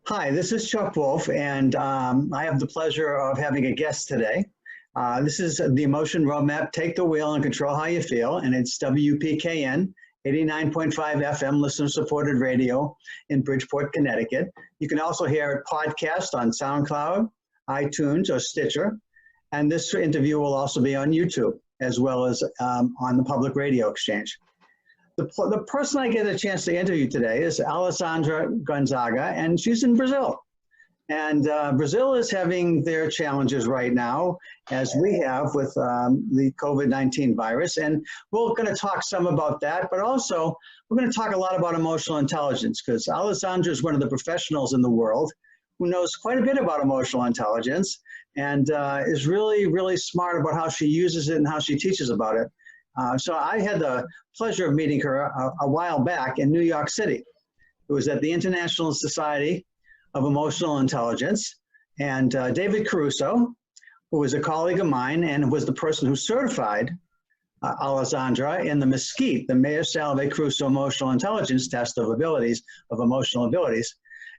Hi, this is Chuck Wolfe, and I have the pleasure of having a guest today. This is the Emotion Roadmap, Take the Wheel and Control How You Feel, and it's WPKN, 89.5 FM, listener-supported radio in Bridgeport, Connecticut. You can also hear it podcast on SoundCloud, iTunes, or Stitcher, and this interview will also be on YouTube, as well as on the Public Radio Exchange. The person I get a chance to interview today is Alessandra Gonzaga, and she's in Brazil. And Brazil is having their challenges right now, as we have with the COVID-19 virus. And we're going to talk some about that, but also we're going to talk a lot about emotional intelligence, because Alessandra is one of the professionals in the world who knows quite a bit about emotional intelligence and is really, really smart about how she uses it and how she teaches about it. So I had the pleasure of meeting her a while back in New York City. It was at the International Society of Emotional Intelligence, and David Caruso, who was a colleague of mine and was the person who certified Alessandra in the MSCEIT, the Mayor Salovey Caruso Emotional Intelligence Test of abilities, of emotional abilities.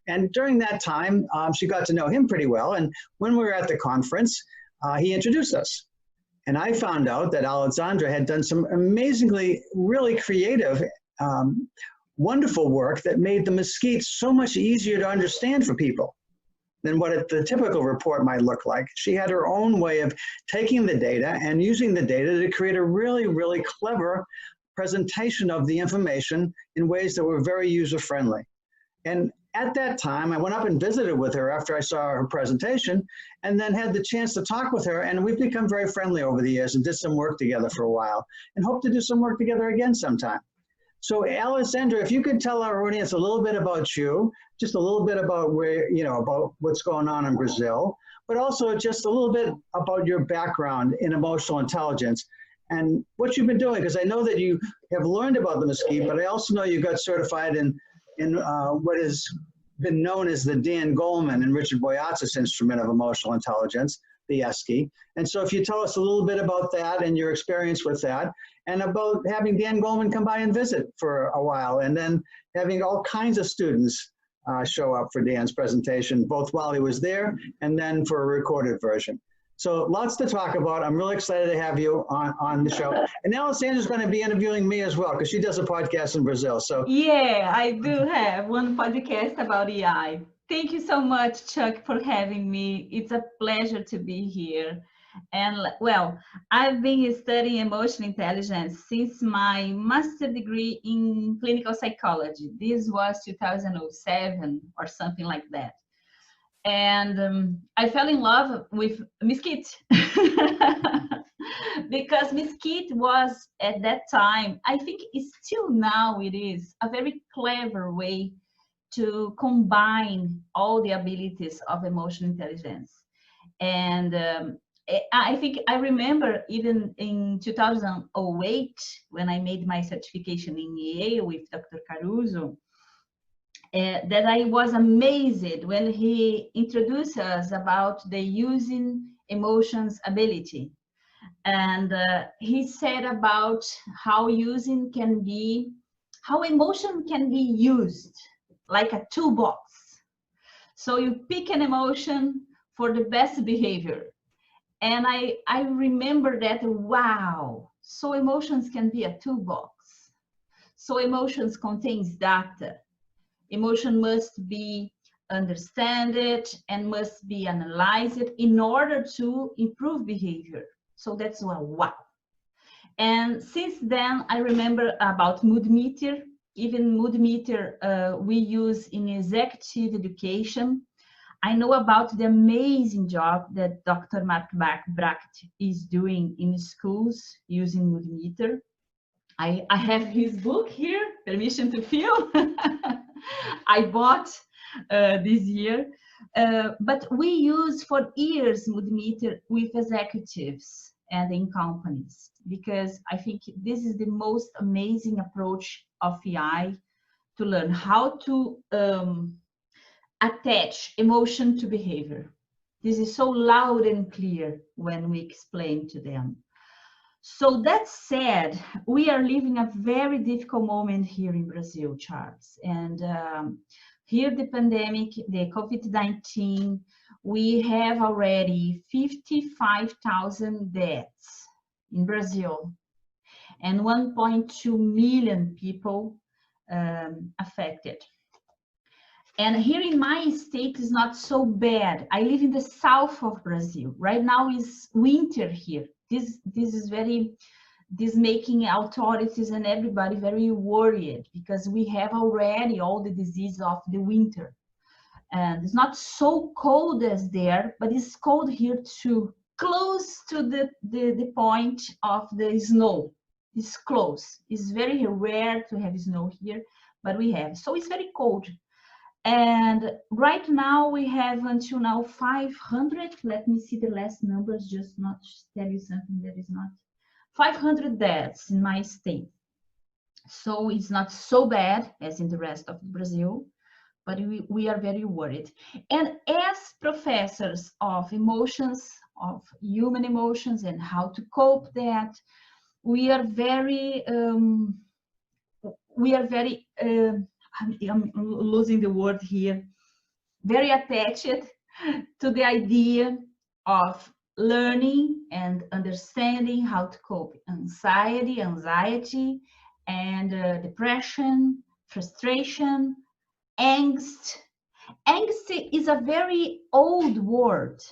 And during that time, she got to know him pretty well. And when we were at the conference, he introduced us. And I found out that Alessandra had done some amazingly, really creative, wonderful work that made the MSCEIT so much easier to understand for people than what the typical report might look like. She had her own way of taking the data and using the data to create a really, really clever presentation of the information in ways that were very user-friendly. And at that time, I went up and visited with her after I saw her presentation, and then had the chance to talk with her, and we've become very friendly over the years and did some work together for a while, and hope to do some work together again sometime. So Alessandra, if you could tell our audience a little bit about you, just a little bit about where, about what's going on in Brazil, but also just a little bit about your background in emotional intelligence and what you've been doing, because I know that you have learned about the MSCEIT, but I also know you got certified in what has been known as the Dan Goleman and Richard Boyatzis instrument of emotional intelligence, the ESCI. And so if you tell us a little bit about that and your experience with that, and about having Dan Goleman come by and visit for a while, and then having all kinds of students show up for Dan's presentation, both while he was there and then for a recorded version. So lots to talk about. I'm really excited to have you on the show. And Alessandra's going to be interviewing me as well, because she does a podcast in Brazil. So yeah, I do have one podcast about AI. Thank you so much, Chuck, for having me. It's a pleasure to be here. And well, I've been studying emotional intelligence since my master's degree in clinical psychology. This was 2007 or something like that. And I fell in love with MSCEIT because MSCEIT was at that time, I think it's still now it is, a very clever way to combine all the abilities of emotional intelligence. And I think I remember even in 2008, when I made my certification in Yale with Dr. Caruso, that I was amazed when he introduced us about the using emotions ability. And he said about how emotion can be used like a toolbox. So you pick an emotion for the best behavior. And I remember that, wow, so emotions can be a toolbox. So emotions contains data. Emotion must be understood and must be analyzed in order to improve behavior. So that's wow. And since then, I remember about mood meter. Even mood meter we use in executive education. I know about the amazing job that Dr. Mark Bracht is doing in schools using mood meter. I have his book here, Permission to Feel. I bought this year, but we use for years mood meter with executives and in companies, because I think this is the most amazing approach of AI to learn how to attach emotion to behavior. This is so loud and clear when we explain to them. So that said, we are living a very difficult moment here in Brazil, Charles. And here the pandemic, the COVID-19, we have already 55,000 deaths in Brazil and 1.2 million people affected. And here in my state is not so bad. I live in the south of Brazil. Right now is winter here. This is making authorities and everybody very worried because we have already all the disease of the winter. And it's not so cold as there, but it's cold here too. Close to the point of the snow. It's close. It's very rare to have snow here, but we have. So it's very cold. And right now we have until now 500, let me see the last numbers, just not tell you something that is not, 500 deaths in my state. So it's not so bad as in the rest of Brazil, but we are very worried. And as professors of emotions, of human emotions and how to cope that, we are very, I'm losing the word here, very attached to the idea of learning and understanding how to cope anxiety, and depression, frustration, angst. Angst is a very old word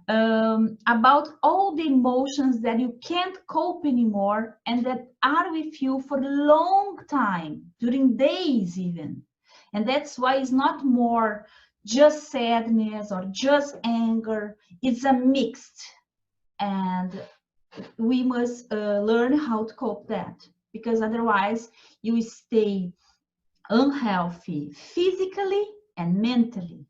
about all the emotions that you can't cope anymore and that are with you for a long time, during days even. And that's why it's not more just sadness or just anger. It's a mixed. And we must learn how to cope that, because otherwise you stay unhealthy physically and mentally.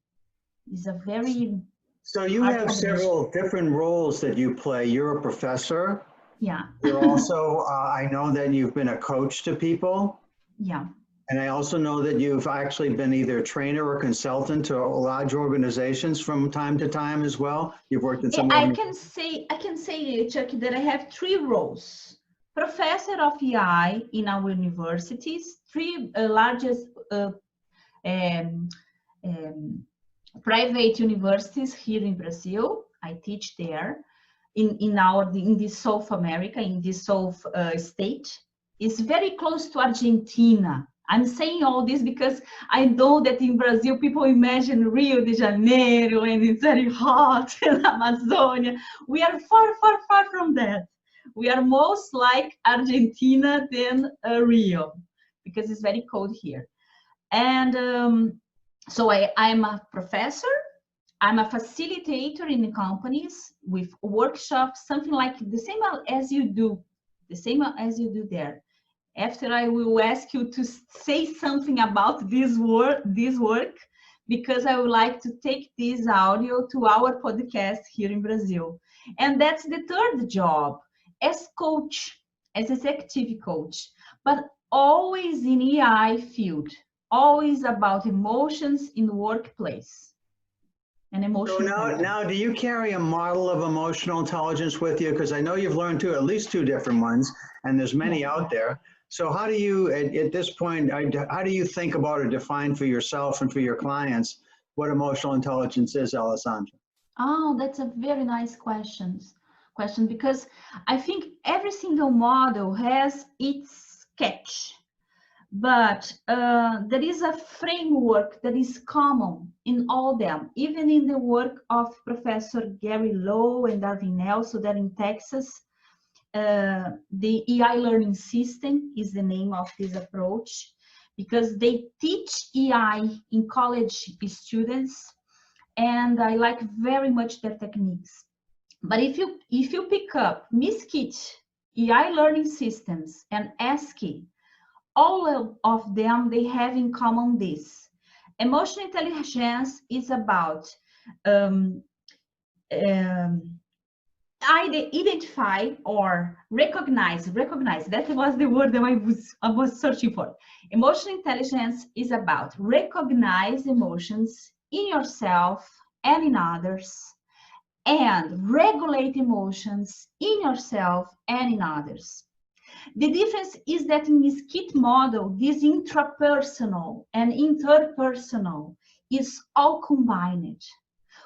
It's a very... So you have several different roles that you play. You're a professor. Yeah. You're also, I know that you've been a coach to people. Yeah. And I also know that you've actually been either a trainer or consultant to large organizations from time to time as well. You've worked in some... I can say, Chuck, that I have 3 roles. Professor of EI in our universities, 3 largest private universities here in Brazil. I teach there in this South America, in this South state. It's very close to Argentina. I'm saying all this because I know that in Brazil people imagine Rio de Janeiro and it's very hot in Amazonia. We are far, far, far from that. We are most like Argentina than Rio, because it's very cold here. And so I'm a professor. I'm a facilitator in the companies with workshops, something like the same as you do there. After I will ask you to say something about this work, because I would like to take this audio to our podcast here in Brazil. And that's the 3rd job, as coach, as executive coach, but always in EI field, always about emotions in the workplace. And emotional. So now, do you carry a model of emotional intelligence with you? Because I know you've learned at least 2 different ones, and there's many out there. So how do you, at this point, how do you think about or define for yourself and for your clients what emotional intelligence is, Alessandra? Oh, that's a very nice question, because I think every single model has its catch. But there is a framework that is common in all them, even in the work of Professor Gary Lowe and Darwin Nelson, that in Texas. The EI learning system is the name of this approach, because they teach EI in college students, and I like very much their techniques. But if you pick up MSCEIT, EI learning systems, and ASCII, all of them, they have in common this. Emotional intelligence is about identify or recognize, that was the word that I was searching for. Emotional intelligence is about recognize emotions in yourself and in others, and regulate emotions in yourself and in others. The difference is that in this KIT model, this intrapersonal and interpersonal is all combined.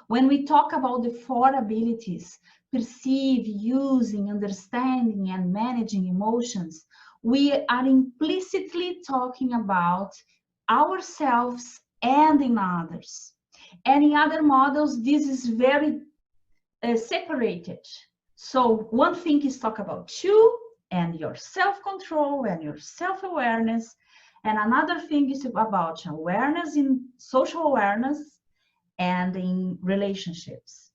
When we talk about the 4 abilities, perceive, using, understanding, and managing emotions, we are implicitly talking about ourselves and in others. And in other models, this is very separated. So one thing is talk about you and your self-control and your self-awareness. And another thing is about awareness in social awareness and in relationships.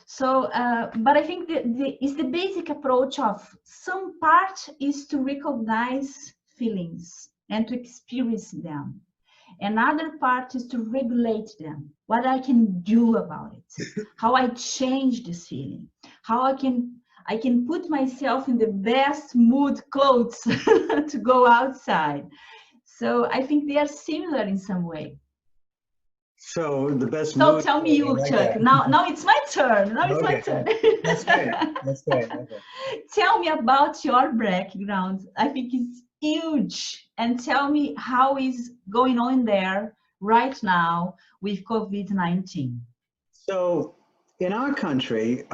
So, but I think it's the basic approach of some part is to recognize feelings and to experience them. Another part is to regulate them, what I can do about it, how I change this feeling, how I can put myself in the best mood clothes to go outside. So I think they are similar in some way. So the best So mood. tell me you, like Chuck. Now it's my turn. Now it's my turn. That's great. That's great. Okay. Tell me about your background. I think it's huge. And tell me how is going on there right now with COVID-19. So in our country,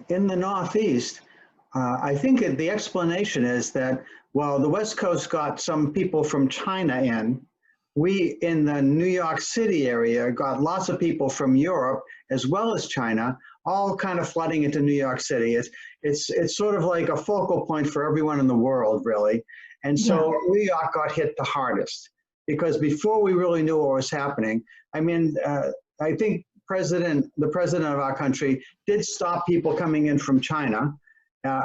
in the Northeast, I think the explanation is that while the West Coast got some people from China in, we in the New York City area got lots of people from Europe as well as China, all kind of flooding into New York City. It's sort of like a focal point for everyone in the world, really. And so New York got hit the hardest because before we really knew what was happening, I mean, I think the president of our country did stop people coming in from China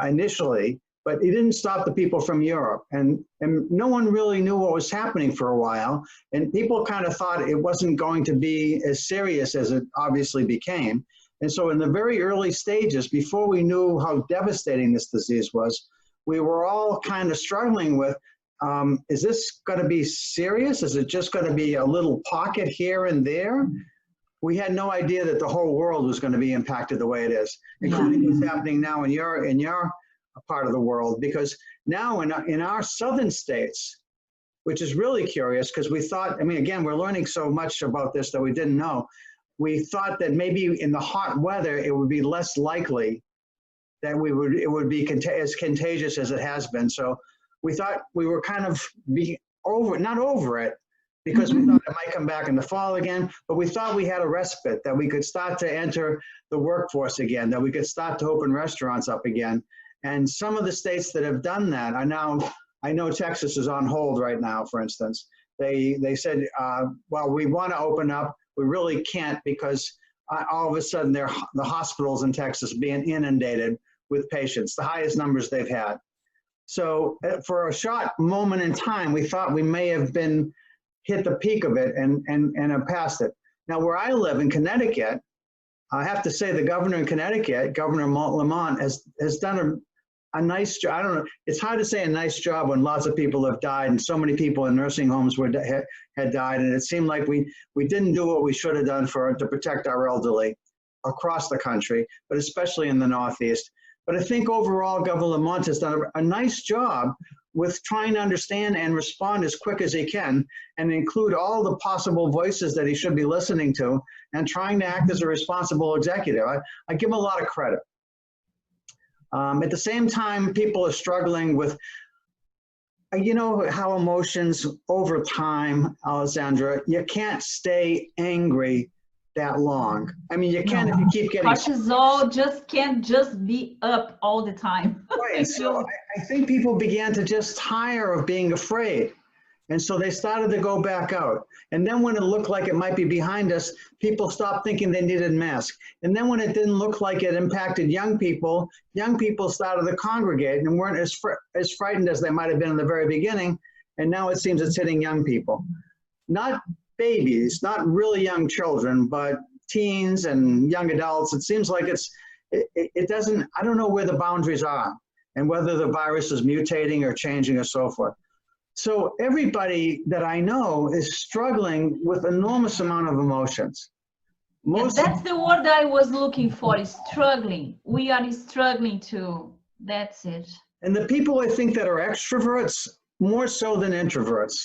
initially, but he didn't stop the people from Europe. And no one really knew what was happening for a while. And people kind of thought it wasn't going to be as serious as it obviously became. And so in the very early stages, before we knew how devastating this disease was, we were all kind of struggling with, is this going to be serious? Is it just going to be a little pocket here and there? We had no idea that the whole world was going to be impacted the way it is, including what's happening now in your part of the world. Because now in our southern states, which is really curious, because we thought, I mean, again, we're learning so much about this that we didn't know. We thought that maybe in the hot weather, it would be less likely that it would be as contagious as it has been. So we thought we were kind of not over it, because we thought it might come back in the fall again, but we thought we had a respite, that we could start to enter the workforce again, that we could start to open restaurants up again. And some of the states that have done that are now, I know Texas is on hold right now, for instance. They said, well, we want to open up, we really can't, because all of a sudden the hospitals in Texas being inundated with patients, the highest numbers they've had. So for a short moment in time, we thought we may have hit the peak of it and have passed it. Now, where I live in Connecticut, I have to say the governor in Connecticut, Governor Lamont, has done a nice job. I don't know, it's hard to say a nice job when lots of people have died and so many people in nursing homes had died, and it seemed like we didn't do what we should have done to protect our elderly across the country, but especially in the Northeast. But I think overall, Governor Lamont has done a nice job with trying to understand and respond as quick as he can and include all the possible voices that he should be listening to and trying to act as a responsible executive. I give him a lot of credit. At the same time, people are struggling with, you know, how emotions over time, Alessandra, you can't stay angry that long. I mean, you can if you keep getting cortisol can't just be up all the time. Right. So I think people began to just tire of being afraid. And so they started to go back out. And then when it looked like it might be behind us, people stopped thinking they needed masks. And then when it didn't look like it impacted young people started to congregate and weren't as frightened as they might have been in the very beginning. And now it seems it's hitting young people. Not babies, not really young children, but teens and young adults. It seems like it doesn't, I don't know where the boundaries are and whether the virus is mutating or changing or so forth. So everybody that I know is struggling with enormous amount of emotions. That's the word I was looking for, is struggling. We are struggling too. That's it. And the people I think that are extroverts, more so than introverts.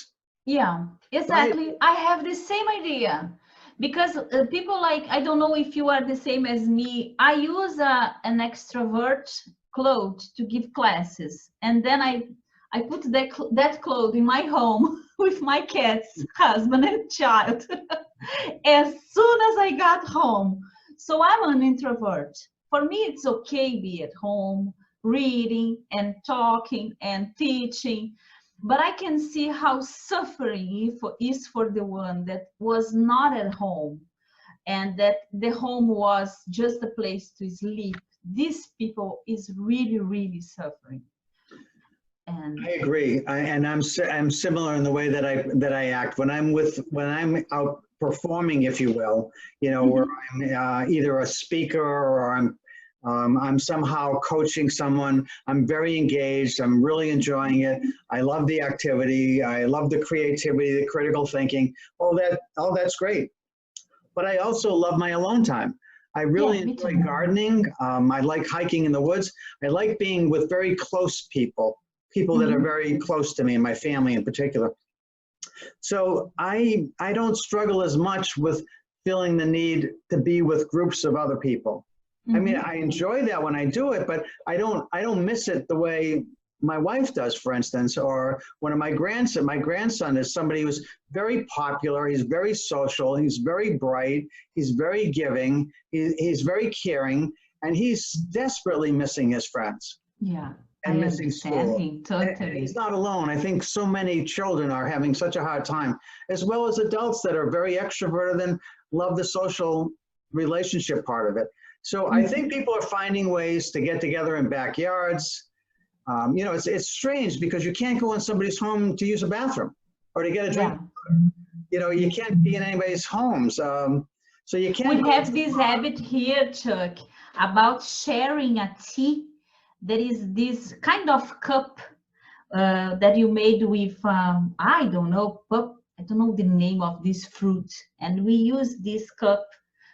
Yeah, exactly. Right? I have the same idea. Because people like, I don't know if you are the same as me, I use an extrovert clothes to give classes. And then I put that clothes in my home with my cats, husband and child as soon as I got home. So I'm an introvert. For me, it's okay be at home, reading and talking and teaching. But I can see how suffering is for the one that was not at home and that the home was just a place to sleep. These people is really, really suffering. And I agree, I'm similar in the way that I act when I'm out performing, if you will, you know, where I'm either a speaker or I'm somehow coaching someone. I'm very engaged. I'm really enjoying it. I love the activity. I love the creativity, the critical thinking. All that's great. But I also love my alone time. I really enjoy gardening. I like hiking in the woods. I like being with very close people that are very close to me and my family in particular. So I don't struggle as much with feeling the need to be with groups of other people. I mean, I enjoy that when I do it, but I don't miss it the way my wife does, for instance, or one of my grandson. My grandson is somebody who's very popular. He's very social. He's very bright. He's very giving. He's very caring, and he's desperately missing his friends. Yeah. And missing school. Totally. And he's not alone. I think so many children are having such a hard time, as well as adults that are very extroverted and love the social relationship part of it. So I think people are finding ways to get together in backyards. You know, it's strange because you can't go in somebody's home to use a bathroom or to get a drink. Yeah. You know, you can't be in anybody's homes. So you can't. We have this habit here, Chuck, about sharing a tea. There is this kind of cup that you made with, I don't know the name of this fruit. And we use this cup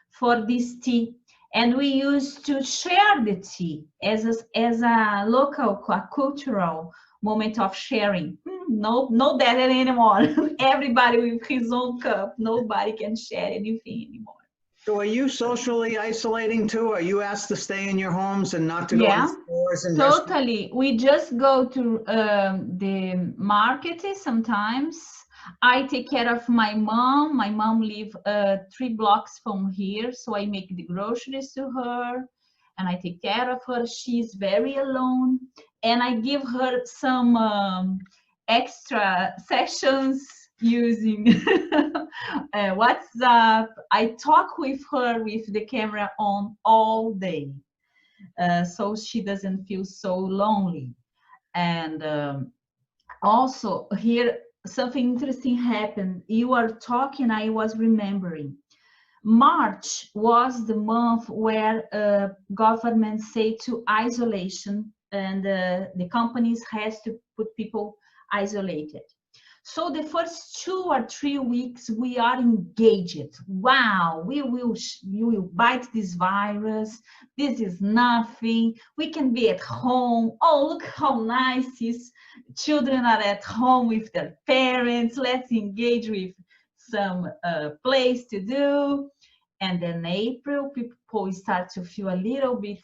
for this tea. And we used to share the tea as a local, a cultural moment of sharing. No that anymore. Everybody with his own cup. Nobody can share anything anymore. So are you socially isolating too? Are you asked to stay in your homes and not to go in stores and totally. We just go to the market sometimes. I take care of my mom. My mom lives 3 blocks from here, so I make the groceries to her and I take care of her. She's very alone, and I give her some extra sessions using WhatsApp. I talk with her with the camera on all day, so she doesn't feel so lonely. And also here, something interesting happened. You were talking, I was remembering. March was the month where governments say to isolation, and the companies has to put people isolated. So the first 2 or 3 weeks we are engaged. Wow, we will bite this virus. This is nothing. We can be at home. Oh, look how nice these children are at home with their parents. Let's engage with some place to do. And then April, people start to feel a little bit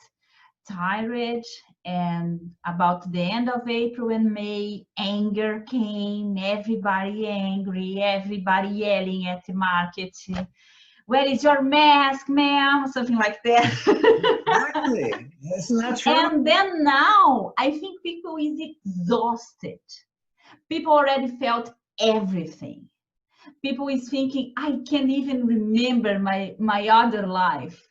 tired, and about the end of April and May, anger came, everybody angry, everybody yelling at the market, where is your mask, ma'am? Something like that. Exactly. Isn't that true? And then now, I think people is exhausted. People already felt everything. People is thinking, I can't even remember my other life.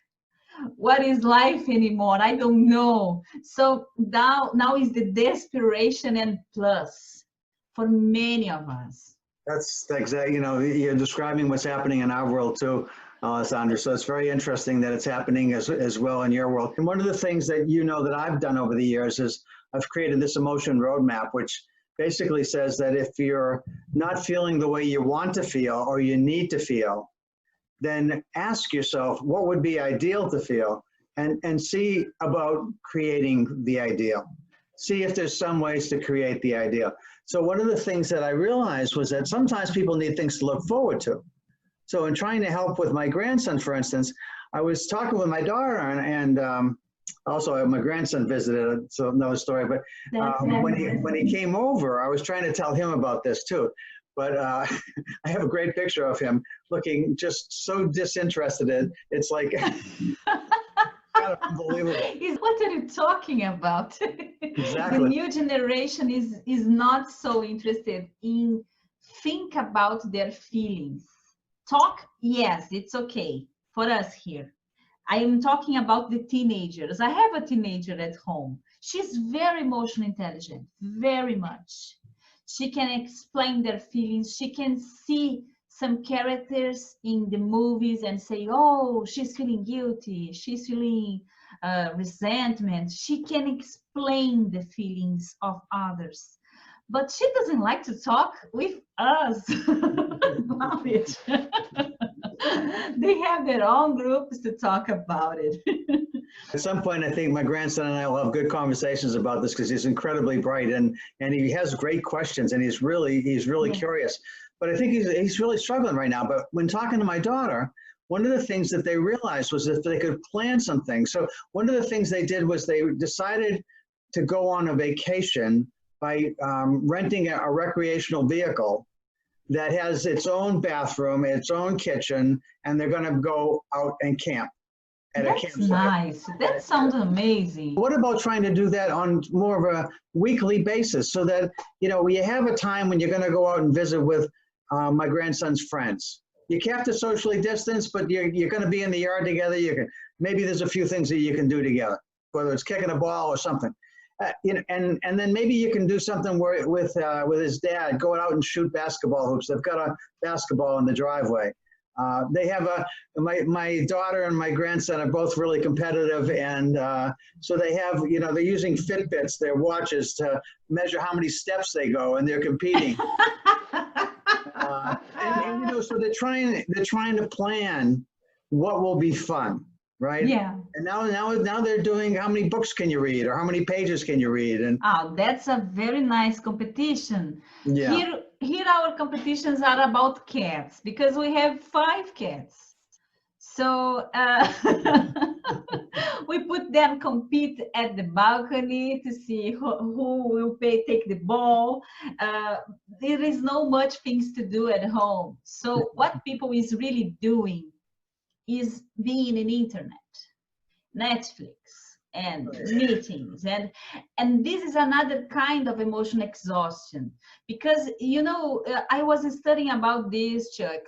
What is life anymore? I don't know. So now is the desperation and plus for many of us. That's exactly, you know, you're describing what's happening in our world too, Alessandra. So it's very interesting that it's happening as well in your world. And one of the things that you know that I've done over the years is I've created this emotion roadmap, which basically says that if you're not feeling the way you want to feel or you need to feel, then ask yourself what would be ideal to feel, and see about creating the ideal. see if there's some ways to create the ideal. So one of the things that I realized was that sometimes people need things to look forward to. So in trying to help with my grandson, for instance, I was talking with my daughter, and also my grandson visited, so another story, but when he came over, I was trying to tell him about this too. But I have a great picture of him looking just so disinterested. It's like kind of unbelievable. What are you talking about? Exactly. The new generation is not so interested in think about their feelings. Talk, yes, it's okay for us here. I am talking about the teenagers. I have a teenager at home. She's very emotionally intelligent, very much. She can explain their feelings. She can see some characters in the movies and say, oh, she's feeling guilty. She's feeling resentment. She can explain the feelings of others. But she doesn't like to talk with us about it. They have their own groups to talk about it. At some point, I think my grandson and I will have good conversations about this because he's incredibly bright and he has great questions and he's really curious. But I think he's really struggling right now. But when talking to my daughter, one of the things that they realized was that they could plan some things. So one of the things they did was they decided to go on a vacation by renting a recreational vehicle that has its own bathroom, its own kitchen, and they're going to go out and camp at a campsite. That's nice. That sounds amazing. What about trying to do that on more of a weekly basis so that, you know, you have a time when you're going to go out and visit with my grandson's friends. You have to socially distance, but you're going to be in the yard together. Maybe there's a few things that you can do together, whether it's kicking a ball or something. You know, and then maybe you can do something with his dad, going out and shoot basketball hoops. They've got a basketball in the driveway. They have my daughter and my grandson are both really competitive, and so they have, you know, they're using Fitbits, their watches, to measure how many steps they go, and they're competing. And you know, so they're trying to plan what will be fun. Right. Yeah. And now they're doing how many books can you read or how many pages can you read? And that's a very nice competition. Yeah. Here our competitions are about cats because we have 5 cats. So we put them compete at the balcony to see who will take the ball. There is no much things to do at home. So what people is really doing is being in internet, Netflix, and meetings, and this is another kind of emotional exhaustion because, you know, I was studying about this, Chuck.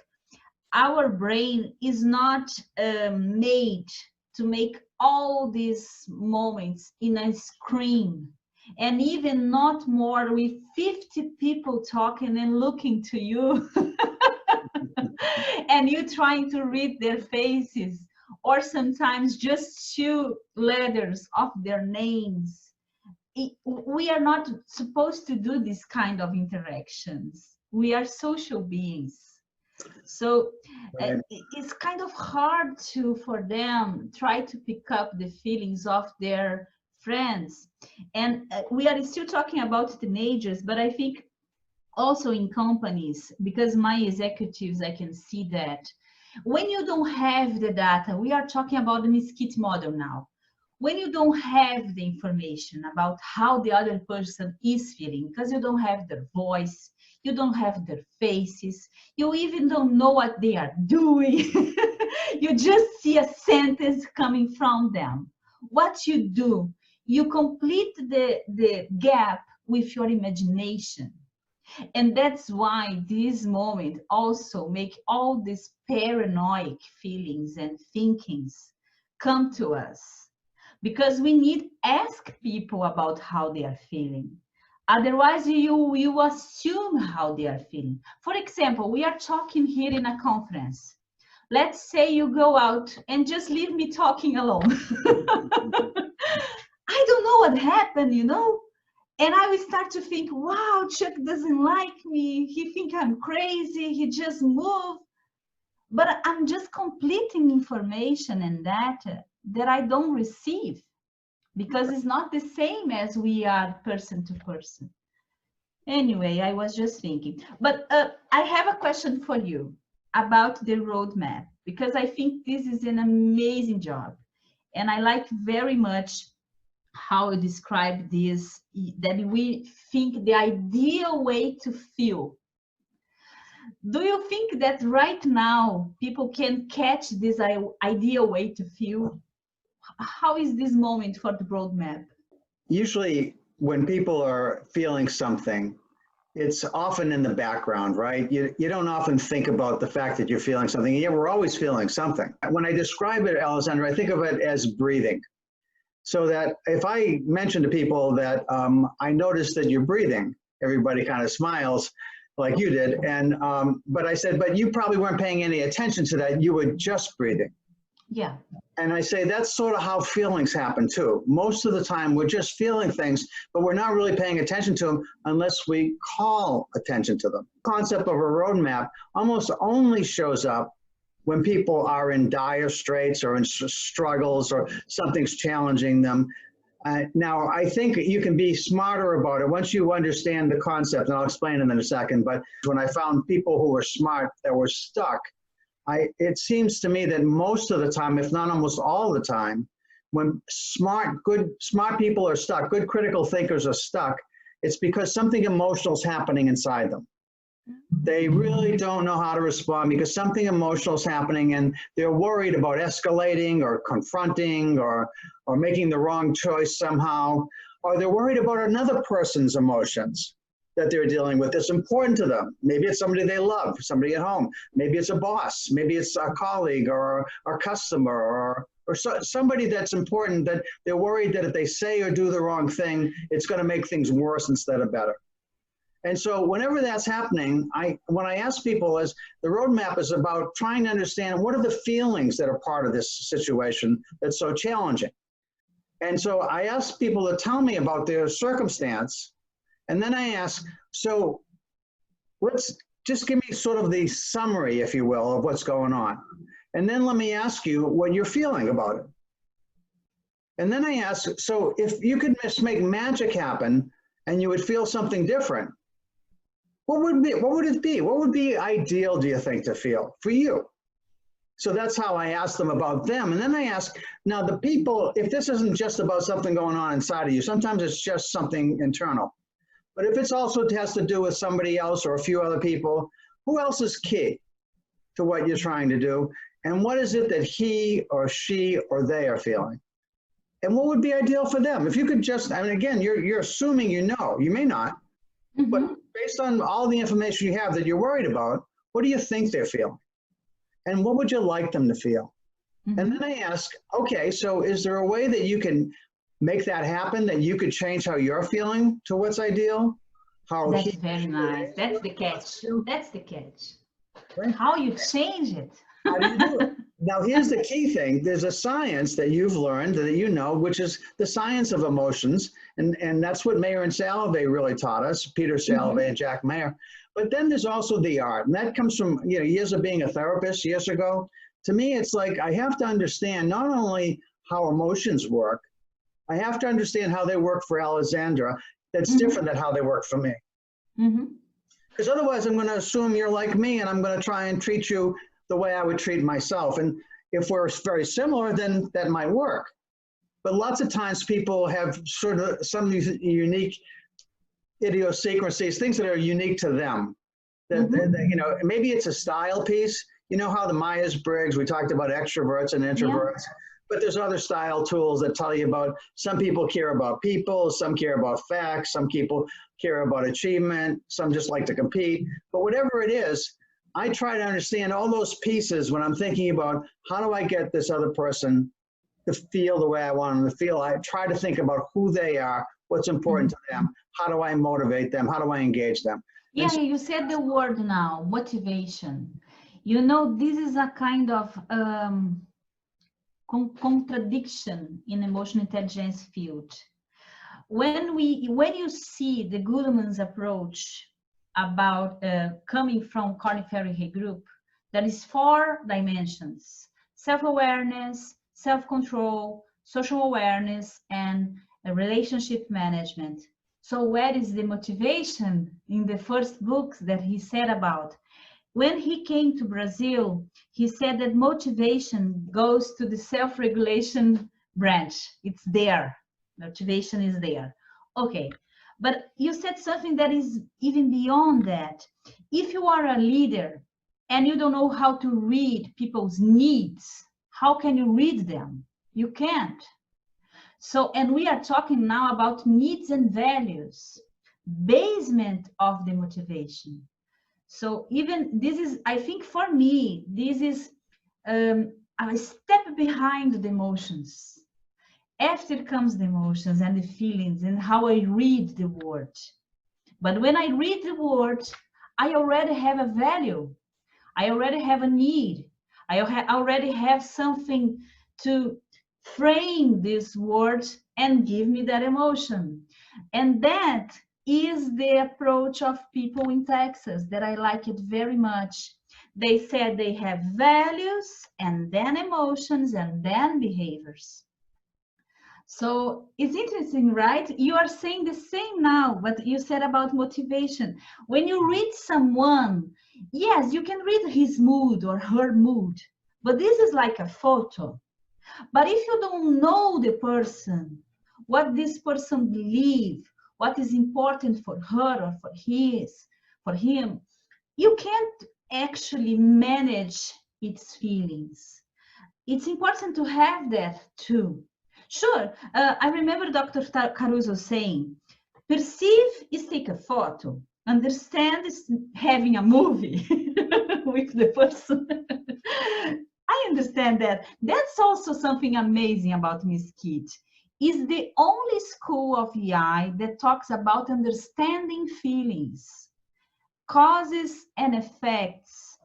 Our brain is not made to make all these moments in a screen, and even not more with 50 people talking and looking to you. And you trying to read their faces, or sometimes just 2 letters of their names. We are not supposed to do this kind of interactions. We are social beings. So it's kind of hard for them try to pick up the feelings of their friends. And we are still talking about teenagers, but I think also in companies, because my executives, I can see that when you don't have the data, we are talking about the MSCEIT model now. When you don't have the information about how the other person is feeling, because you don't have their voice, you don't have their faces, you even don't know what they are doing. You just see a sentence coming from them. What you do, you complete the gap with your imagination. And that's why this moment also make all these paranoid feelings and thinkings come to us, because we need ask people about how they are feeling. Otherwise, you assume how they are feeling. For example, we are talking here in a conference. Let's say you go out and just leave me talking alone. I don't know what happened, you know? And I will start to think, wow, Chuck doesn't like me. He thinks I'm crazy. He just moved. But I'm just completing information and data that I don't receive. because it's not the same as we are person to person. Anyway, I was just thinking. But I have a question for you about the roadmap, because I think this is an amazing job. And I like very much how you describe this, that we think the ideal way to feel. Do you think that right now people can catch this ideal way to feel? How is this moment for the roadmap? Usually when people are feeling something, it's often in the background, right? You don't often think about the fact that you're feeling something. Yeah, we're always feeling something. When I describe it, Alessandra, I think of it as breathing. So that if I mention to people that I noticed that you're breathing, everybody kind of smiles like you did. And but I said, but you probably weren't paying any attention to that. You were just breathing. Yeah. And I say that's sort of how feelings happen too. Most of the time we're just feeling things, but we're not really paying attention to them unless we call attention to them. The concept of a roadmap almost only shows up when people are in dire straits or in struggles or something's challenging them. Now, I think you can be smarter about it once you understand the concept, and I'll explain it in a second. But when I found people who were smart that were stuck, it seems to me that most of the time, if not almost all the time, when good smart people are stuck, good critical thinkers are stuck, it's because something emotional is happening inside them. They really don't know how to respond because something emotional is happening and they're worried about escalating or confronting or making the wrong choice somehow, or they're worried about another person's emotions that they're dealing with that's important to them. Maybe it's somebody they love, somebody at home. Maybe it's a boss. Maybe it's a colleague or a customer or somebody that's important that they're worried that if they say or do the wrong thing, it's going to make things worse instead of better. And so whenever that's happening, when I ask people, the roadmap is about trying to understand what are the feelings that are part of this situation that's so challenging. And so I ask people to tell me about their circumstance. And then I ask, so let's just give me sort of the summary, if you will, of what's going on. And then let me ask you what you're feeling about it. And then I ask, so if you could just make magic happen and you would feel something different, what would it be? What would be ideal, do you think, to feel for you? So that's how I ask them about them. And then I ask, now the people, if this isn't just about something going on inside of you, sometimes it's just something internal. But if it's also has to do with somebody else or a few other people, who else is key to what you're trying to do? And what is it that he or she or they are feeling? And what would be ideal for them? If you could just, I mean, again, you're assuming you know, you may not, but based on all the information you have that you're worried about, what do you think they're feeling? And what would you like them to feel? And then I ask, okay, so is there a way that you can make that happen, that you could change how you're feeling to what's ideal? That's very nice. That's the catch. That's the catch. Right? How you change it. How do you do it? Now, here's the key thing. There's a science that you've learned, that you know, which is the science of emotions. And that's what Mayer and Salovey really taught us, Peter Salovey and Jack Mayer. But then there's also the art. And that comes from years of being a therapist years ago. To me, it's like I have to understand not only how emotions work, I have to understand how they work for Alessandra. That's different than how they work for me. Because otherwise, I'm going to assume you're like me, and I'm going to try and treat you the way I would treat myself. And if we're very similar, then that might work. But lots of times people have sort of some of these unique idiosyncrasies, things that are unique to them. That, maybe it's a style piece. You know how the Myers-Briggs, we talked about extroverts and introverts. But there's other style tools that tell you about, some people care about people, some care about facts, some people care about achievement, some just like to compete. But whatever it is, I try to understand all those pieces when I'm thinking about how do I get this other person to feel the way I want them to feel. I try to think about who they are, what's important to them, how do I motivate them, how do I engage them. Yeah, so, you said the word now, motivation. This is a kind of contradiction in emotional intelligence field. When you see the Goodman's approach about coming from Korn Ferry group, there is 4 dimensions: self-awareness, self-control, social awareness, and relationship management. So where is the motivation in the first books that he said about? When he came to Brazil, he said that motivation goes to the self-regulation branch. It's there. Motivation is there. Okay, but you said something that is even beyond that. If you are a leader and you don't know how to read people's needs, how can you read them? You can't. So, and we are talking now about needs and values, basement of the motivation. So even this is, I think for me, this is a step behind the emotions. After comes the emotions and the feelings and how I read the word. But when I read the word, I already have a value. I already have a need. I already have something to frame this word and give me that emotion. And that is the approach of people in Texas that I like it very much. They said they have values and then emotions and then behaviors. So it's interesting, right? You are saying the same now, what you said about motivation. When you read someone, yes, you can read his mood or her mood, but this is like a photo. But if you don't know the person, what this person believes, what is important for her or for him, you can't actually manage its feelings. It's important to have that too. Sure, I remember Dr. Caruso saying, perceive is take a photo, understand is having a movie with the person. I understand that. That's also something amazing about MSCEIT. It's the only school of EI that talks about understanding feelings, causes and effects,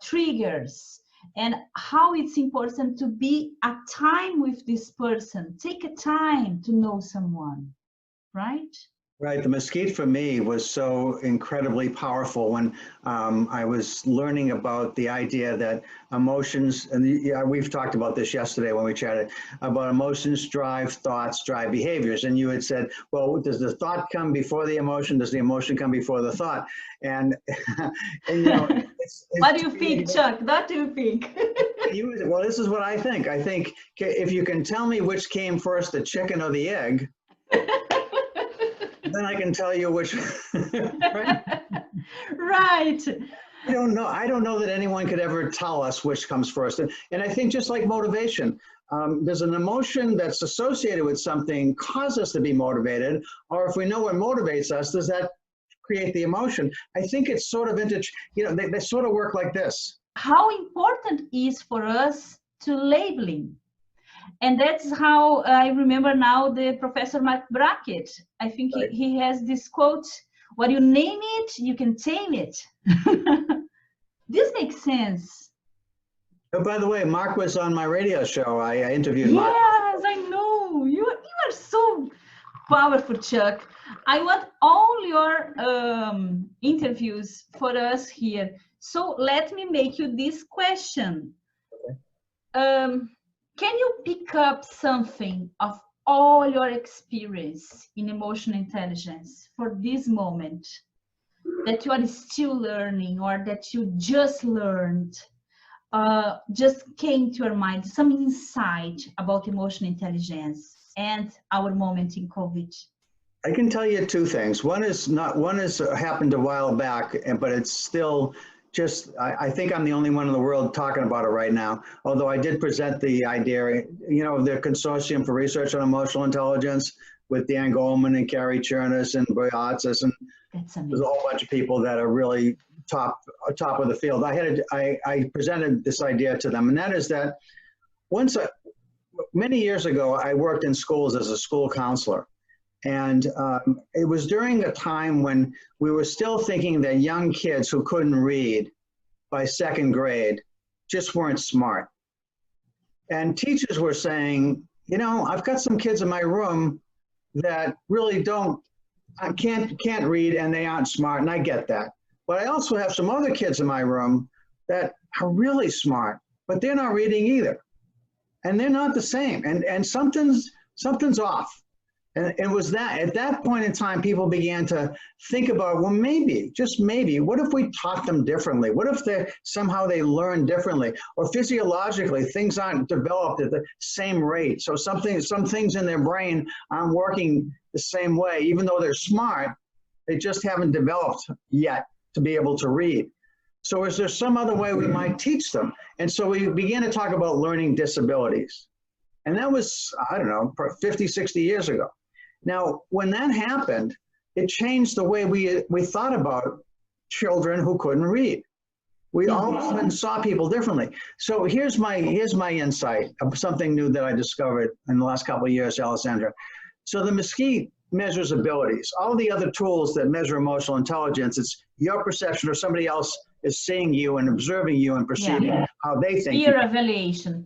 triggers, and how it's important to be a time with this person. Take a time to know someone, right? Right. The MSCEIT for me was so incredibly powerful when I was learning about the idea that emotions, and we've talked about this yesterday when we chatted, about emotions drive thoughts, drive behaviors. And you had said, well, does the thought come before the emotion? Does the emotion come before the thought? And, and you know, what do you think, Chuck? What do you think? Well, this is what I think. I think if you can tell me which came first, the chicken or the egg, then I can tell you which. Right? Right. I don't know that anyone could ever tell us which comes first. And I think just like motivation, there's an emotion that's associated with something cause us to be motivated, or if we know what motivates us, does that create the emotion? I think it's sort of they sort of work like this. How important is for us to labeling? And that's how I remember now the Professor Mark Brackett. I think Right. he has this quote, what you name it, you can tame it. This makes sense. Oh, by the way, Mark was on my radio show. I interviewed Mark. Yes, I know. You are so powerful, Chuck. I want all your interviews for us here. So let me make you this question. Okay. Can you pick up something of all your experience in emotional intelligence for this moment that you are still learning or that you just learned, just came to your mind, some insight about emotional intelligence and our moment in COVID? I can tell you two things. One is happened a while back, but it's still just, I think I'm the only one in the world talking about it right now, although I did present the idea, the Consortium for Research on Emotional Intelligence with Dan Goleman and Carrie Chernis and Boyatzis, and there's a whole bunch of people that are really top of the field. I presented this idea to them, and that is that many years ago, I worked in schools as a school counselor. And it was during a time when we were still thinking that young kids who couldn't read by second grade just weren't smart. And teachers were saying, I've got some kids in my room that really can't read and they aren't smart, and I get that. But I also have some other kids in my room that are really smart, but they're not reading either. and they're not the same. And something's off. And it was that, at that point in time, people began to think about, well, maybe, just maybe, what if we taught them differently? What if somehow they learn differently? Or physiologically, things aren't developed at the same rate. So some things in their brain aren't working the same way, even though they're smart, they just haven't developed yet to be able to read. So is there some other way we might teach them? And so we began to talk about learning disabilities. And that was, I don't know, 50, 60 years ago. Now, when that happened, it changed the way we thought about children who couldn't read. We all of a sudden saw people differently. So here's my insight of something new that I discovered in the last couple of years, Alessandra. So the MSCEIT measures abilities. All the other tools that measure emotional intelligence, it's your perception or somebody else is seeing you and observing you and perceiving how they think. Peer evaluation,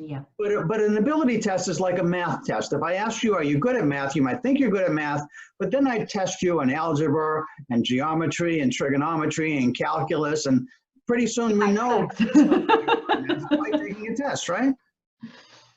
yeah. But an ability test is like a math test. If I ask you, are you good at math? You might think you're good at math, but then I test you in algebra and geometry and trigonometry and calculus, and pretty soon we know by taking a test, right?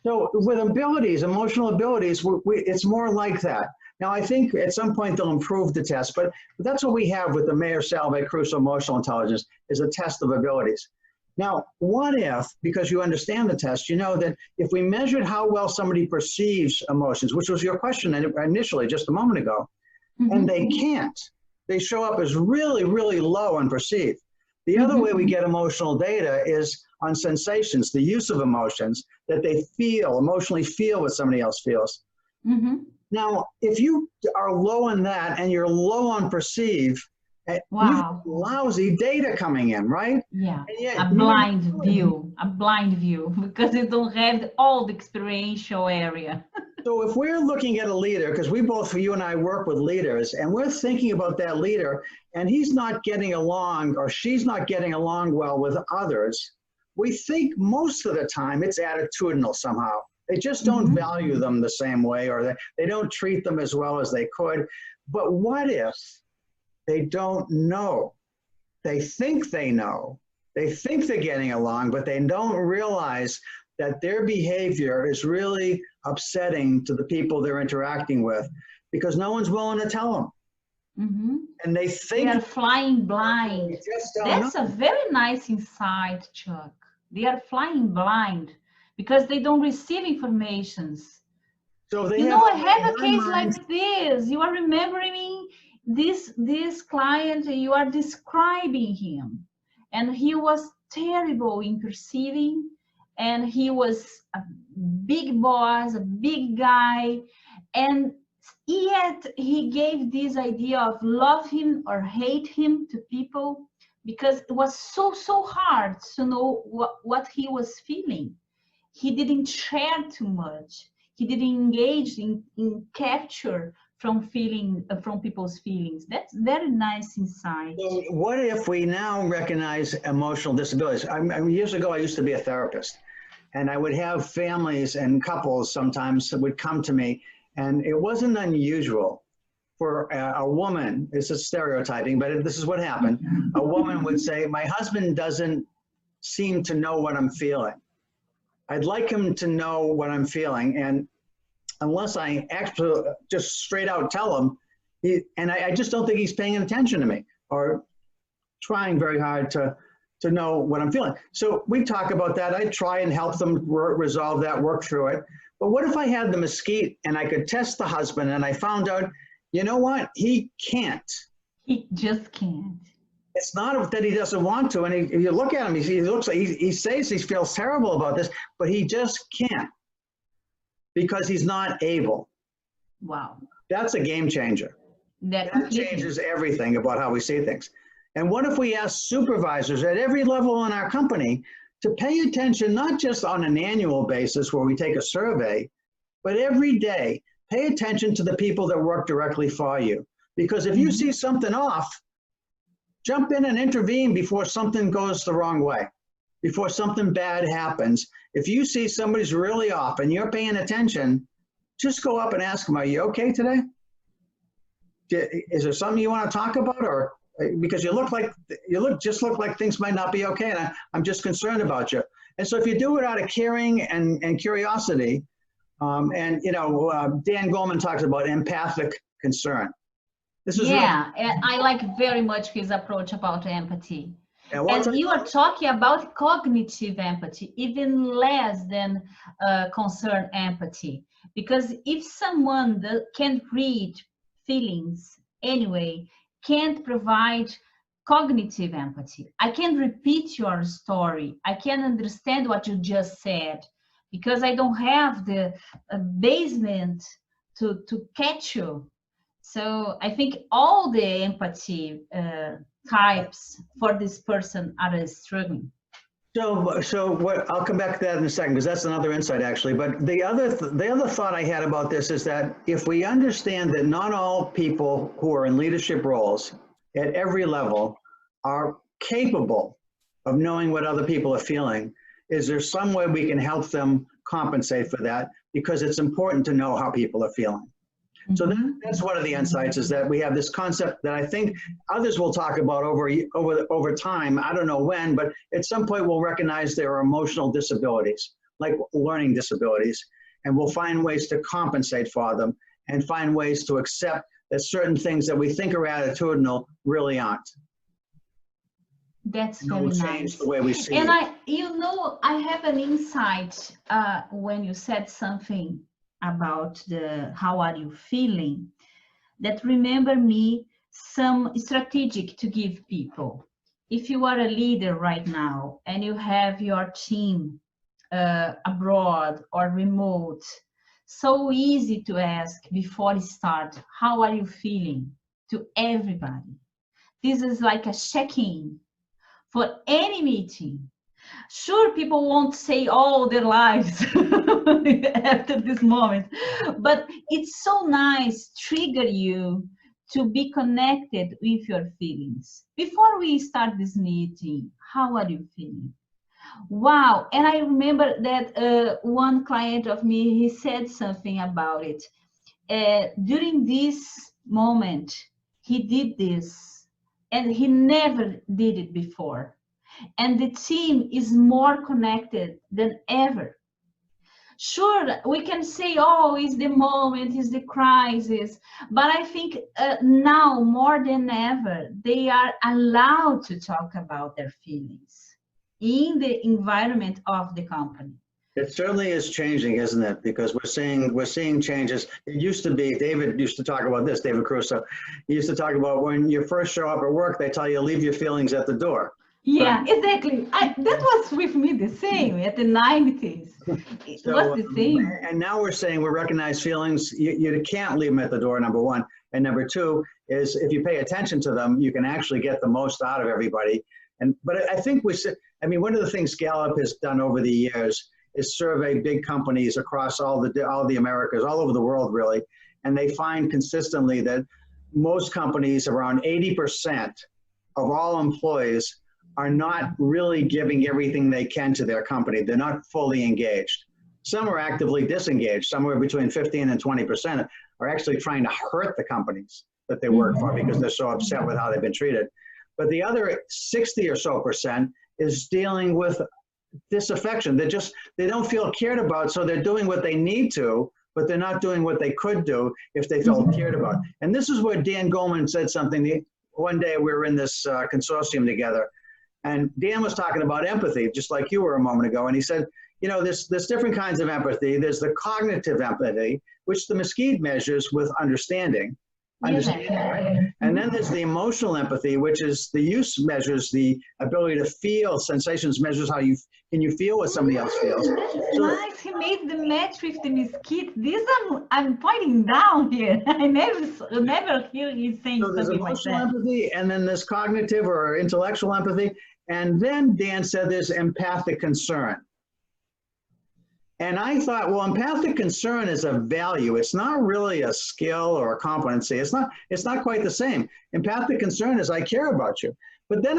So with abilities, emotional abilities, it's more like that. Now, I think at some point they'll improve the test, but that's what we have with the Mayer Salovey Caruso Emotional Intelligence, is a test of abilities. Now, what if, because you understand the test, you know that if we measured how well somebody perceives emotions, which was your question initially just a moment ago, and they can't, they show up as really, really low on perceive. The other way we get emotional data is on sensations, the use of emotions, that they feel, emotionally feel what somebody else feels. Now, if you are low on that and you're low on perceive, you have lousy data coming in, right? Yeah, a blind view, because they don't have all the experiential area. So if we're looking at a leader, because you and I work with leaders, and we're thinking about that leader, and he's not getting along or she's not getting along well with others, we think most of the time it's attitudinal somehow. They just don't value them the same way, or they don't treat them as well as they could. But what if they don't know? They think they know. They think they're getting along, but they don't realize that their behavior is really upsetting to the people they're interacting with, because no one's willing to tell them. And they think they are flying blind. That's a very nice insight, Chuck. They are flying blind because they don't receive informations. So I have a case like this. You are remembering me, this client, you are describing him, and he was terrible in perceiving, and he was a big boss, a big guy, and yet he gave this idea of love him or hate him to people, because it was so hard to know what he was feeling. He didn't share too much. He didn't engage in capture from people's feelings. That's very nice insight. So what if we now recognize emotional disabilities? Years ago, I used to be a therapist, and I would have families and couples sometimes that would come to me, and it wasn't unusual for a woman, this is stereotyping, but this is what happened. A woman would say, my husband doesn't seem to know what I'm feeling. I'd like him to know what I'm feeling, and unless I actually just straight out tell him, I just don't think he's paying attention to me or trying very hard to know what I'm feeling. So we talk about that. I try and help them resolve that, work through it. But what if I had the MSCEIT and I could test the husband and I found out, you know what, he can't. He just can't. It's not that he doesn't want to, and if you look at him, he looks like he says he feels terrible about this, but he just can't because he's not able. Wow. That's a game changer. That changes everything about how we see things. And what if we ask supervisors at every level in our company to pay attention, not just on an annual basis where we take a survey, but every day, pay attention to the people that work directly for you. Because if you see something off, jump in and intervene before something goes the wrong way, before something bad happens. If you see somebody's really off and you're paying attention, just go up and ask them, are you okay today? Is there something you want to talk about? Or because you look like things might not be okay, and I'm just concerned about you. And so if you do it out of caring and curiosity, and Dan Goleman talks about empathic concern. This is yeah, and I like very much his approach about empathy. and you are talking about cognitive empathy, even less than concern empathy. Because if someone that can't read feelings anyway, can't provide cognitive empathy. I can repeat your story. I can understand what you just said because I don't have the basement to catch you. So I think all the empathy types for this person are struggling. So what, I'll come back to that in a second because that's another insight actually. But the other thought I had about this is that if we understand that not all people who are in leadership roles at every level are capable of knowing what other people are feeling, is there some way we can help them compensate for that? Because it's important to know how people are feeling. So that's one of the insights, is that we have this concept that I think others will talk about over time. I don't know when, but at some point we'll recognize there are emotional disabilities, like learning disabilities, and we'll find ways to compensate for them and find ways to accept that certain things that we think are attitudinal really aren't. That's very nice. Change the way we see it. I have an insight when you said something about how are you feeling, that remember me some strategic to give people. If you are a leader right now and you have your team abroad or remote, so easy to ask before you start, how are you feeling, to everybody. This is like a check-in for any meeting. Sure, people won't say all their lives after this moment, but it's so nice trigger you to be connected with your feelings. Before we start this meeting, how are you feeling? Wow. And I remember that one client of me, he said something about it. During this moment, he did this, and he never did it before. And the team is more connected than ever. Sure, we can say, oh, it's the moment, it's the crisis. But I think now more than ever, they are allowed to talk about their feelings in the environment of the company. It certainly is changing, isn't it? Because we're seeing changes. It used to be, David used to talk about this, David Caruso. He used to talk about when you first show up at work, they tell you leave your feelings at the door. Yeah, exactly. That was with me the same at the 90s. It was the same. And now we're saying we recognize feelings. You can't leave them at the door, number one. And number two is if you pay attention to them, you can actually get the most out of everybody. But I think one of the things Gallup has done over the years is survey big companies across all the Americas, all over the world, really. And they find consistently that most companies, around 80% of all employees, are not really giving everything they can to their company. They're not fully engaged. Some are actively disengaged. Somewhere between 15 and 20% are actually trying to hurt the companies that they work for because they're so upset with how they've been treated. But the other 60 or so percent is dealing with disaffection. They don't feel cared about, so they're doing what they need to, but they're not doing what they could do if they felt cared about. And this is where Dan Goleman said something. One day we were in this consortium together, and Dan was talking about empathy, just like you were a moment ago. And he said, there's different kinds of empathy. There's the cognitive empathy, which the MSCEIT measures with understanding, right? And then there's the emotional empathy, which is the use measures the ability to feel sensations, measures how can you feel what somebody else feels. Nice, he made the match with the MSCEIT. This I'm pointing down here. I never hear you saying something like that. So there's emotional empathy, and then there's cognitive or intellectual empathy, and then Dan said there's empathic concern. And I thought, well, empathic concern is a value. It's not really a skill or a competency. It's not quite the same. Empathic concern is I care about you. But then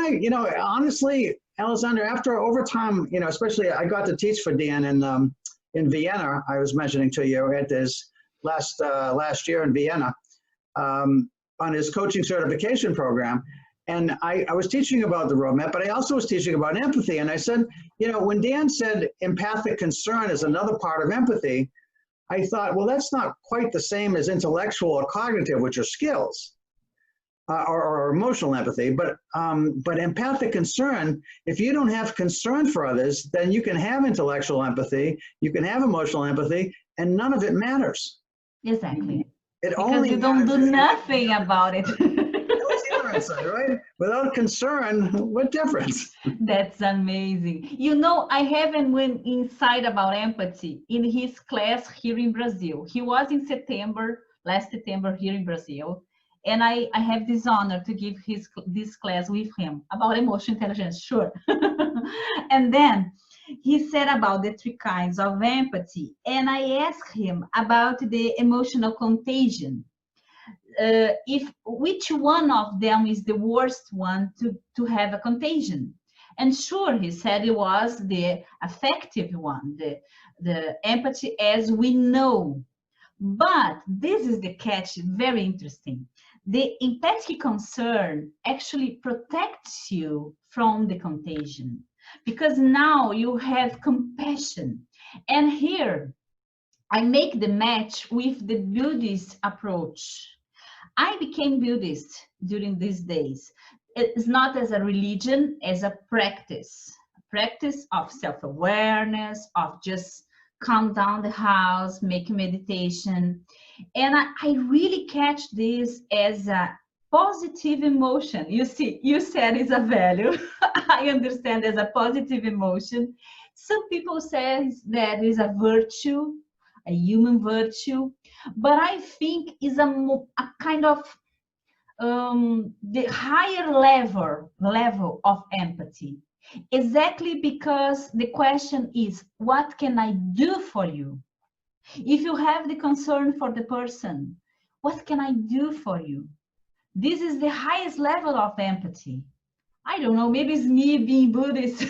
honestly, Alessandra, over time, especially I got to teach for Dan in Vienna. I was mentioning to you at his last year in Vienna on his coaching certification program. And I was teaching about the roadmap, but I also was teaching about empathy. And I said, you know, when Dan said empathic concern is another part of empathy, I thought, well, that's not quite the same as intellectual or cognitive, which are skills, or emotional empathy. But empathic concern, if you don't have concern for others, then you can have intellectual empathy, you can have emotional empathy, and none of it matters. Exactly. It Because only you don't do nothing about it. Right? Without concern, what difference? That's amazing. You know, I haven't went inside about empathy in his class here in Brazil. He was in September, last September here in Brazil. And I have this honor to give this class with him about emotional intelligence, sure. And then he said about the 3 kinds of empathy. And I asked him about the emotional contagion. Which one of them is the worst one to have a contagion? And sure, he said it was the affective one, the empathy as we know. But this is the catch, very interesting. The empathic concern actually protects you from the contagion because now you have compassion. And here I make the match with the Buddhist approach. I became Buddhist during these days. It's not as a religion, as a practice of self-awareness, of just calm down the house, make meditation. And I really catch this as a positive emotion. You see, you said it's a value. I understand as a positive emotion. Some people say that is a virtue, a human virtue, but I think is a kind of the higher level of empathy. Exactly because the question is, what can I do for you? If you have the concern for the person, what can I do for you? This is the highest level of empathy. I don't know, maybe it's me being Buddhist.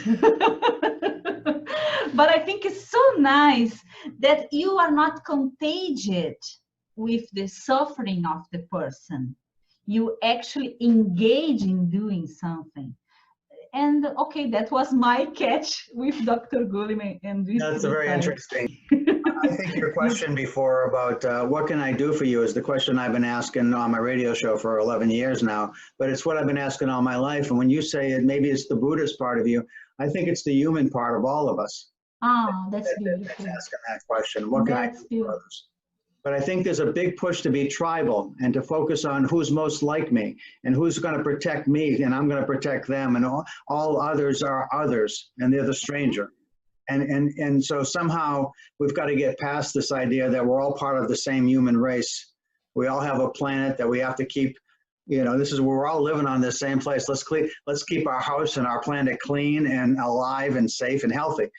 But I think it's so nice that you are not contagious with the suffering of the person. You actually engage in doing something. And okay, that was my catch with Dr. Gulliman. And That's a very interesting. I think your question before about what can I do for you is the question I've been asking on my radio show for 11 years now, but it's what I've been asking all my life. And when you say it, maybe it's the Buddhist part of you, I think it's the human part of all of us. Oh, that's beautiful. That's asking that question. What can I do for others? But I think there's a big push to be tribal and to focus on who's most like me and who's going to protect me and I'm going to protect them, and all others are others and they're the stranger. And so somehow we've got to get past this idea that we're all part of the same human race. We all have a planet that we have to keep, you know, this is where we're all living on this same place. Let's keep our house and our planet clean and alive and safe and healthy.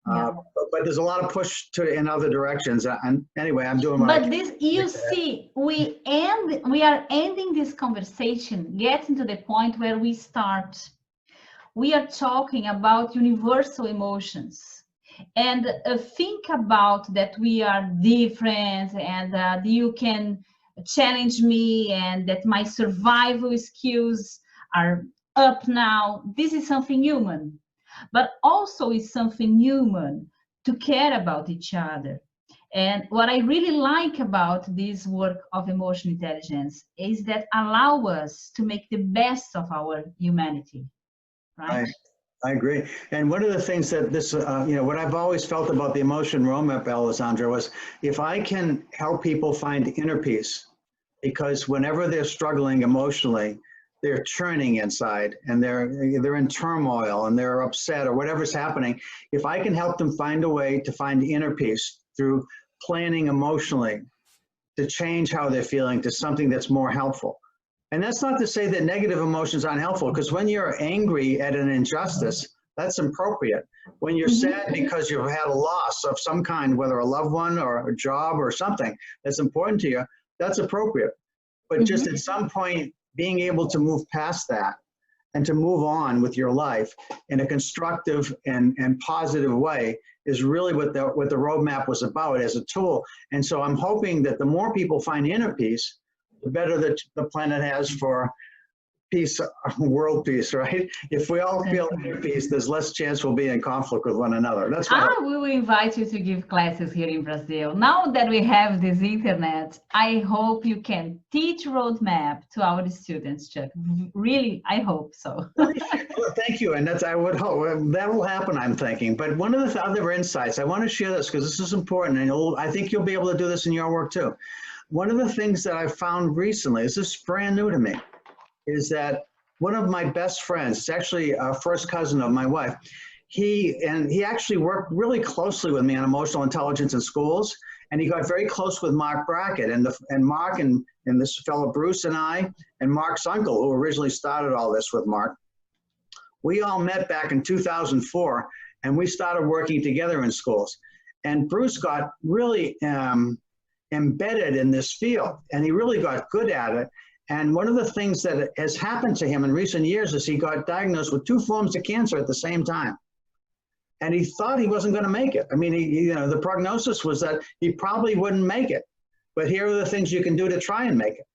Yeah. But there's a lot of push in other directions. And anyway, I'm doing my. But this, you see, we are ending this conversation, getting to the point where we start. We are talking about universal emotions, and think about that we are different, and you can challenge me, and that my survival skills are up now. This is something human. But also is something human to care about each other. And what I really like about this work of emotional intelligence is that allow us to make the best of our humanity, right? I agree. And one of the things that this, you know, what I've always felt about the emotion roadmap, Alessandra, was if I can help people find inner peace, because whenever they're struggling emotionally, they're churning inside and they're in turmoil and they're upset or whatever's happening. If I can help them find a way to find inner peace through planning emotionally to change how they're feeling to something that's more helpful. And that's not to say that negative emotions aren't helpful, because when you're angry at an injustice, that's appropriate. When you're sad because you've had a loss of some kind, whether a loved one or a job or something that's important to you, that's appropriate. But just at some point, being able to move past that and to move on with your life in a constructive and positive way is really what the roadmap was about as a tool. And so I'm hoping that the more people find inner peace, the better that the planet has for peace, world peace, right? If we all feel inner peace, there's less chance we'll be in conflict with one another. That's why we will invite you to give classes here in Brazil. Now that we have this internet, I hope you can teach roadmap to our students, Chuck. Really, I hope so. Well, thank you, and that's, I would hope that will happen, I'm thinking. But one of the other insights, I want to share this because this is important, and I think you'll be able to do this in your work too. One of the things that I found recently, this is brand new to me, is that one of my best friends, it's actually a first cousin of my wife, he actually worked really closely with me on emotional intelligence in schools, and he got very close with Mark Brackett, and Mark and this fellow Bruce and I, and Mark's uncle, who originally started all this with Mark, we all met back in 2004, and we started working together in schools. And Bruce got really embedded in this field, and he really got good at it. And one of the things that has happened to him in recent years is he got diagnosed with 2 forms of cancer at the same time. And he thought he wasn't going to make it. I mean, the prognosis was that he probably wouldn't make it. But here are the things you can do to try and make it.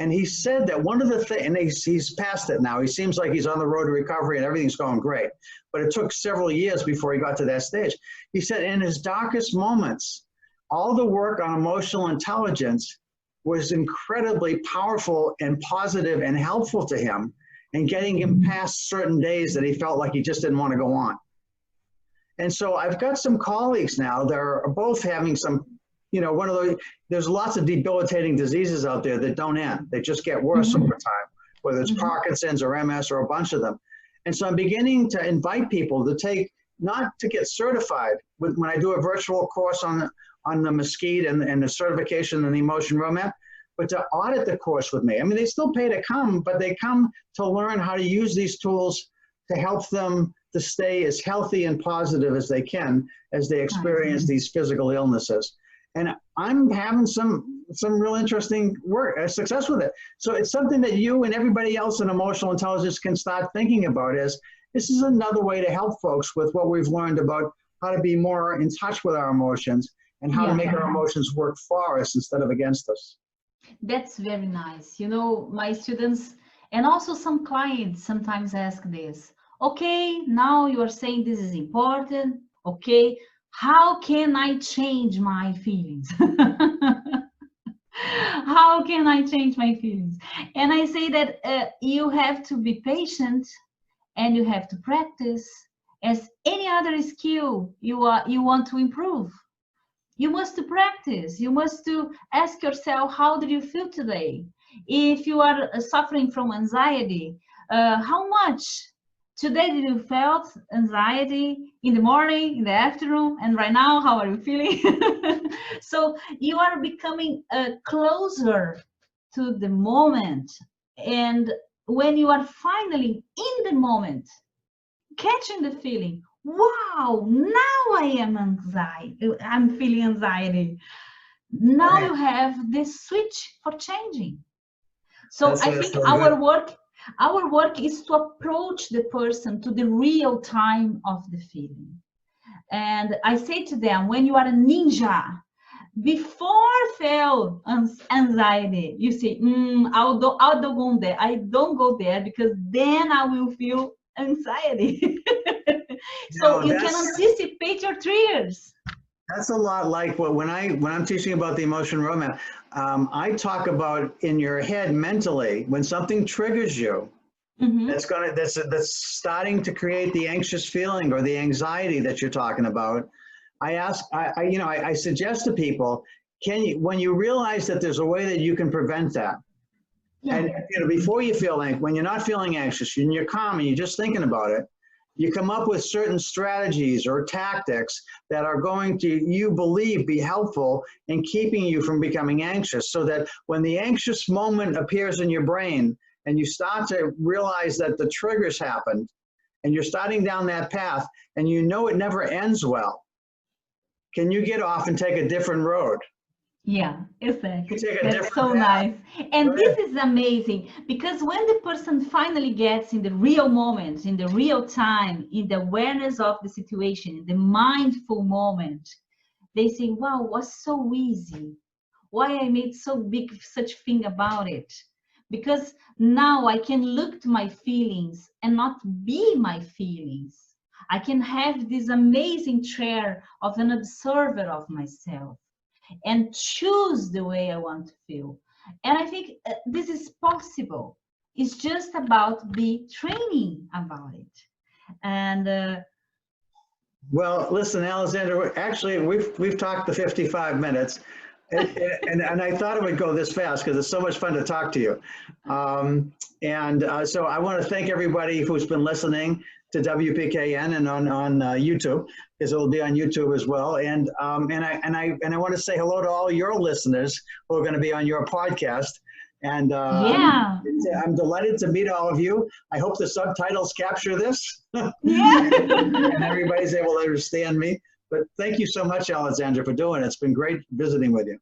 And he said that one of the things, and he's past it now. He seems like he's on the road to recovery and everything's going great. But it took several years before he got to that stage. He said in his darkest moments, all the work on emotional intelligence was incredibly powerful and positive and helpful to him in getting him past certain days that he felt like he just didn't want to go on. And so I've got some colleagues now that are both having some, there's lots of debilitating diseases out there that don't end. They just get worse over time, whether it's Parkinson's or MS or a bunch of them. And so I'm beginning to invite people to take, not to get certified, when I do a virtual course on the MSCEIT and the certification and the emotion roadmap, but to audit the course with me. I mean, they still pay to come, but they come to learn how to use these tools to help them to stay as healthy and positive as they can as they experience these physical illnesses. And I'm having some real interesting success with it. So it's something that you and everybody else in emotional intelligence can start thinking about, is this is another way to help folks with what we've learned about how to be more in touch with our emotions and how to make our emotions work for us instead of against us. That's very nice. My students and also some clients sometimes ask this. Okay, now you are saying this is important. Okay, how can I change my feelings? How can I change my feelings? And I say that you have to be patient and you have to practice as any other skill you want to improve. You must practice. You must ask yourself, how do you feel today? If you are suffering from anxiety, how much today did you felt anxiety in the morning, in the afternoon, and right now, how are you feeling? So you are becoming closer to the moment. And when you are finally in the moment, catching the feeling, wow, now I am I'm feeling anxiety. Now you have this switch for changing. So I think our work is to approach the person to the real time of the feeling. And I say to them, when you are a ninja, before feel anxiety, you say, I'll don't go there. I don't go there because then I will feel anxiety. So you can anticipate your triggers. That's a lot like when I'm teaching about the emotion roadmap, I talk about in your head mentally, when something triggers you, that's starting to create the anxious feeling or the anxiety that you're talking about. I suggest to people, when you realize that there's a way that you can prevent that, and before you feel when you're not feeling anxious and you're calm and you're just thinking about it, you come up with certain strategies or tactics that are going to, you believe, be helpful in keeping you from becoming anxious, so that when the anxious moment appears in your brain and you start to realize that the triggers happened and you're starting down that path and you know it never ends well, can you get off and take a different road? Yeah, exactly. That's so nice. And this is amazing, because when the person finally gets in the real moment, in the real time, in the awareness of the situation, in the mindful moment, they say, wow, it was so easy. Why I made so big such thing about it? because now I can look to my feelings and not be my feelings. I can have this amazing chair of an observer of myself and choose the way I want to feel. And I think this is possible. It's just about the training about it. And well, listen, Alessandra, actually, we've talked the 55 minutes. And I thought it would go this fast because it's so much fun to talk to you. So I want to thank everybody who's been listening to WPKN and on YouTube, because it will be on YouTube as well. And I want to say hello to all your listeners who are going to be on your podcast. And yeah, I'm delighted to meet all of you. I hope the subtitles capture this. Yeah. And everybody's able to understand me. But thank you so much, Alessandra, for doing it. It's been great visiting with you.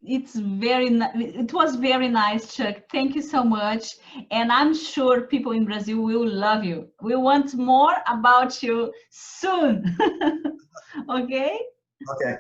It was very nice, Chuck. Thank you so much. And I'm sure people in Brazil will love you. We want more about you soon. Okay? Okay.